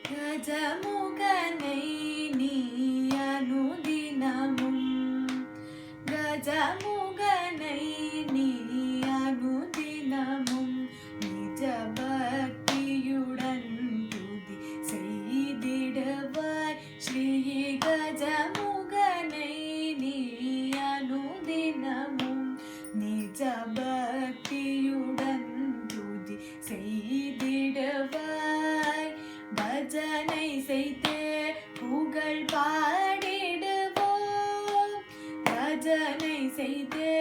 கஜமுகனை நீ அனுதினமும் கஜமுகனை நீ அனுதினமும் நிஜ பக்தியுடன் துதி செய்திடுவாய். ஸ்ரீ கஜமுகனை நீ அனுதினமும் நிஜ பக்தியுடன் துதி செய்திடுவாய். பஜனை செய்தே புகழ் பாடிடுவோம். பஜனை செய்தே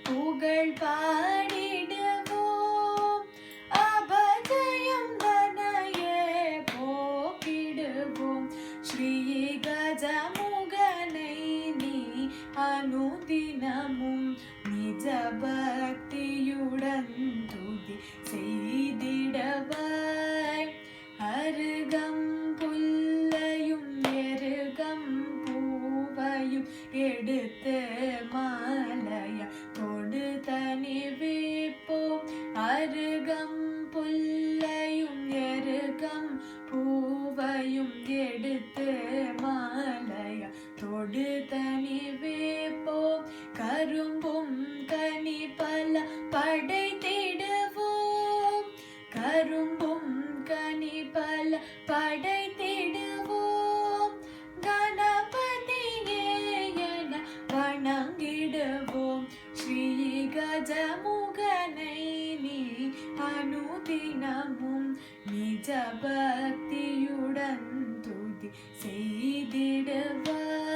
புகழ் பாடிடுவோம். அபஜயம் தனையே போக்கிடுவோம். ஸ்ரீ கஜமுகனை நீ அனுதினமும் நிஜ பக்தியுடன் துதி செய்திடவாய். அருகம் புல்லையும் எருகம் பூவையும் எடுத்து மாலைய கொடு தனி வைப்போம். அருகம் புல்லையும் எருகம் பூவையும் எடுத்து மாலைய தொடு தனி வைப்போம். கரும்பும் கனி பல படைத்திடுவோம். கரும்பும் கனி பல படைத்திடுவோம். கணபதியே என வணங்கிடுவோம். ஸ்ரீ கஜமுகனை நீ அனுதினமும் நிஜ பக்தியுடன் துதி செய்திடுவாய்.